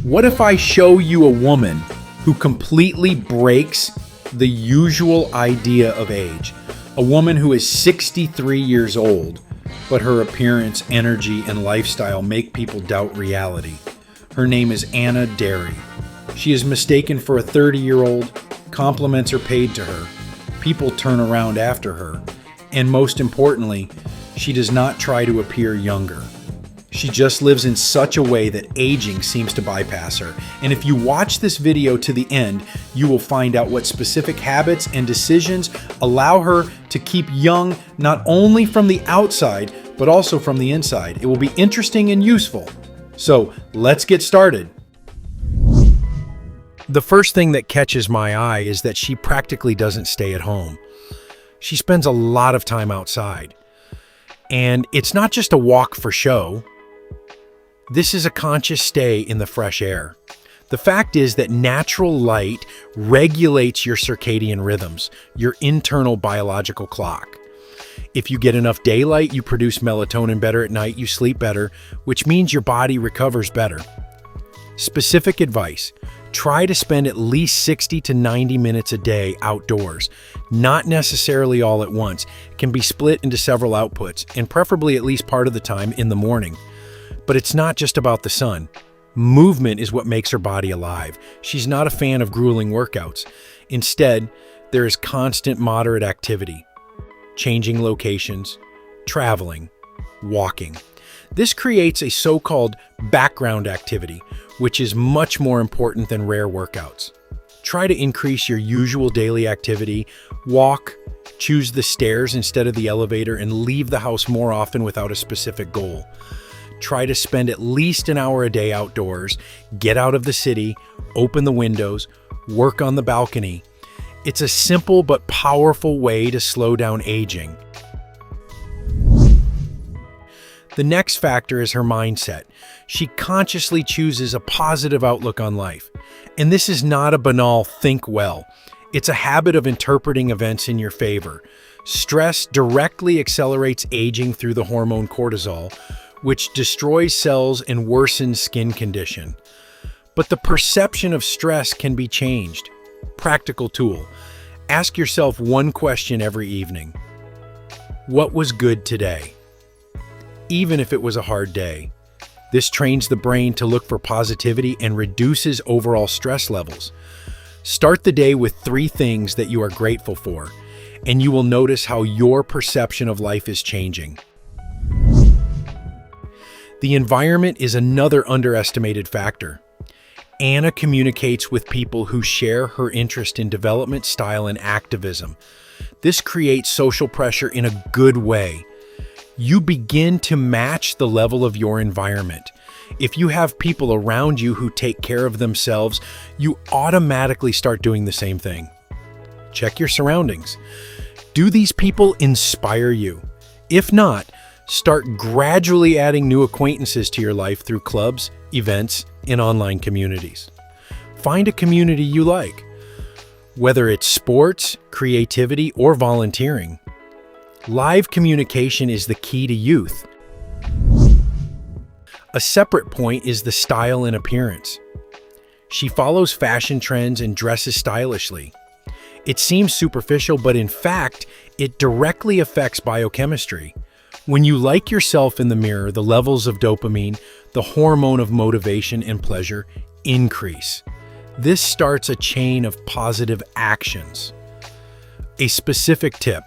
What if I show you a woman who completely breaks the usual idea of age? A woman who is 63 years old, but her appearance, energy, and lifestyle make people doubt reality. Her name is Derry. She is mistaken for a 30-year-old, compliments are paid to her, people turn around after her, and most importantly, she does not try to appear younger. She just lives in such a way that aging seems to bypass her. And if you watch this video to the end, you will find out what specific habits and decisions allow her to keep young, not only from the outside, but also from the inside. It will be interesting and useful. So let's get started. The first thing that catches my eye is that she practically doesn't stay at home. She spends a lot of time outside. And it's not just a walk for show. This is a conscious stay in the fresh air. The fact is that natural light regulates your circadian rhythms, your internal biological clock. If you get enough daylight, you produce melatonin better at night, you sleep better, which means your body recovers better. Specific advice: try to spend at least 60 to 90 minutes a day outdoors, not necessarily all at once. It can be split into several outputs, and preferably at least part of the time in the morning. But it's not just about the sun. Movement is what makes her body alive. She's not a fan of grueling workouts. Instead, there is constant moderate activity, changing locations, traveling, walking. This creates a so-called background activity, which is much more important than rare workouts. Try to increase your usual daily activity, walk, choose the stairs instead of the elevator, and leave the house more often without a specific goal. Try to spend at least an hour a day outdoors, get out of the city, open the windows, work on the balcony. It's a simple but powerful way to slow down aging. The next factor is her mindset. She consciously chooses a positive outlook on life. And this is not a banal think well. It's a habit of interpreting events in your favor. Stress directly accelerates aging through the hormone cortisol, which destroys cells and worsens skin condition. But the perception of stress can be changed. Practical tool: ask yourself one question every evening. What was good today? Even if it was a hard day. This trains the brain to look for positivity and reduces overall stress levels. Start the day with 3 things that you are grateful for, and you will notice how your perception of life is changing. The environment is another underestimated factor. Anna communicates with people who share her interest in development, style, and activism. This creates social pressure in a good way. You begin to match the level of your environment. If you have people around you who take care of themselves, you automatically start doing the same thing. Check your surroundings. Do these people inspire you? If not, start gradually adding new acquaintances to your life through clubs, events, and online communities. Find a community you like, whether it's sports, creativity, or volunteering. Live communication is the key to youth. A separate point is the style and appearance. She follows fashion trends and dresses stylishly. It seems superficial, but in fact, it directly affects biochemistry. When you like yourself in the mirror, the levels of dopamine, the hormone of motivation and pleasure, increase. This starts a chain of positive actions. A specific tip: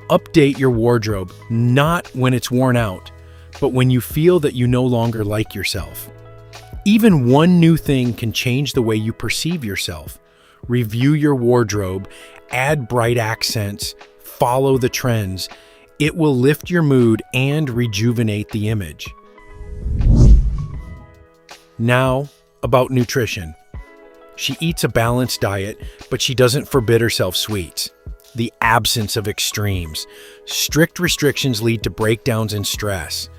update your wardrobe, not when it's worn out, but when you feel that you no longer like yourself. Even one new thing can change the way you perceive yourself. Review your wardrobe, add bright accents, follow the trends. It will lift your mood and rejuvenate the image. Now, about nutrition. She eats a balanced diet, but she doesn't forbid herself sweets. The absence of extremes. Strict restrictions lead to breakdowns and stress.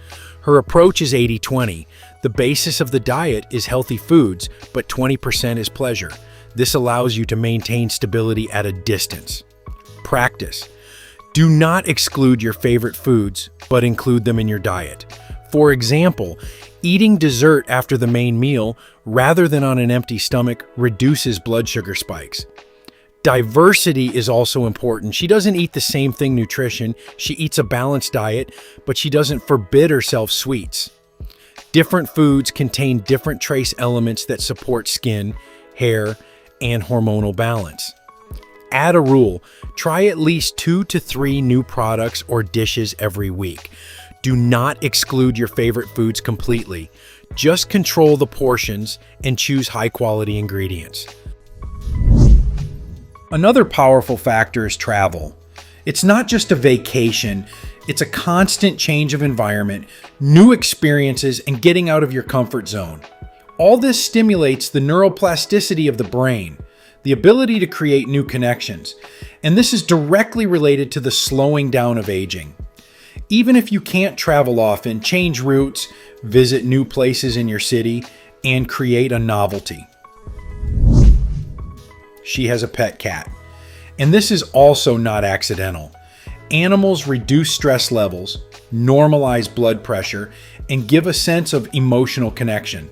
Her approach is 80-20. The basis of the diet is healthy foods, but 20% is pleasure. This allows you to maintain stability at a distance. Practice. Do not exclude your favorite foods, but include them in your diet. For example, eating dessert after the main meal rather than on an empty stomach reduces blood sugar spikes. Diversity is also important. She doesn't eat the same thing nutrition. She eats a balanced diet, but she doesn't forbid herself sweets. Different foods contain different trace elements that support skin, hair, and hormonal balance. Add a rule. Try at least 2 to 3 new products or dishes every week. Do not exclude your favorite foods completely. Just control the portions and choose high-quality ingredients. Another powerful factor is travel. It's not just a vacation, it's a constant change of environment, new experiences, and getting out of your comfort zone. All this stimulates the neuroplasticity of the brain, the ability to create new connections, and this is directly related to the slowing down of aging. Even if you can't travel often, change routes, visit new places in your city, and create a novelty. She has a pet cat. And this is also not accidental. Animals reduce stress levels, normalize blood pressure, and give a sense of emotional connection.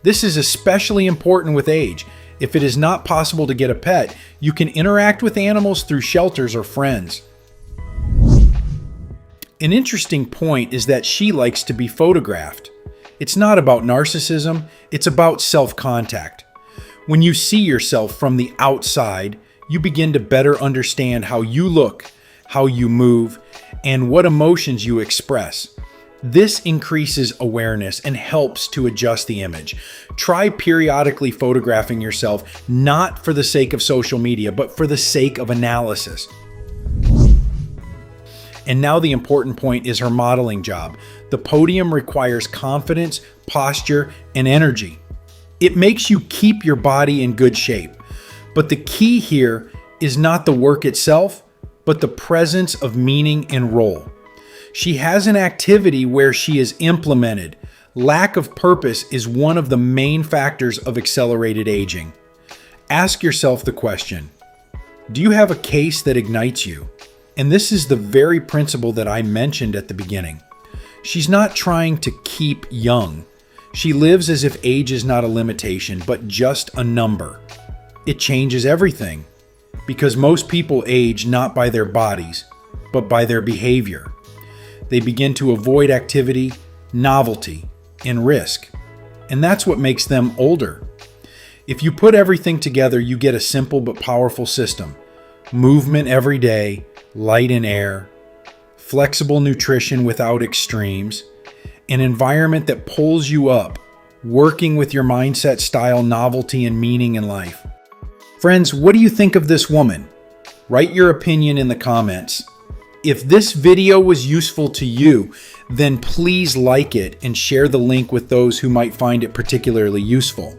This is especially important with age. If it is not possible to get a pet, you can interact with animals through shelters or friends. An interesting point is that she likes to be photographed. It's not about narcissism, it's about self-contact. When you see yourself from the outside, you begin to better understand how you look, how you move, and what emotions you express. This increases awareness and helps to adjust the image. Try periodically photographing yourself, not for the sake of social media, but for the sake of analysis. And now the important point is her modeling job. The podium requires confidence, posture, and energy. It makes you keep your body in good shape. But the key here is not the work itself, but the presence of meaning and role. She has an activity where she is implemented. Lack of purpose is one of the main factors of accelerated aging. Ask yourself the question, do you have a case that ignites you? And this is the very principle that I mentioned at the beginning. She's not trying to keep young. She lives as if age is not a limitation, but just a number. It changes everything, because most people age not by their bodies, but by their behavior. They begin to avoid activity, novelty, and risk. And that's what makes them older. If you put everything together, you get a simple but powerful system. Movement every day, light and air, flexible nutrition without extremes, an environment that pulls you up, working with your mindset, style, novelty, and meaning in life. Friends, what do you think of this woman? Write your opinion in the comments. If this video was useful to you, then please like it and share the link with those who might find it particularly useful.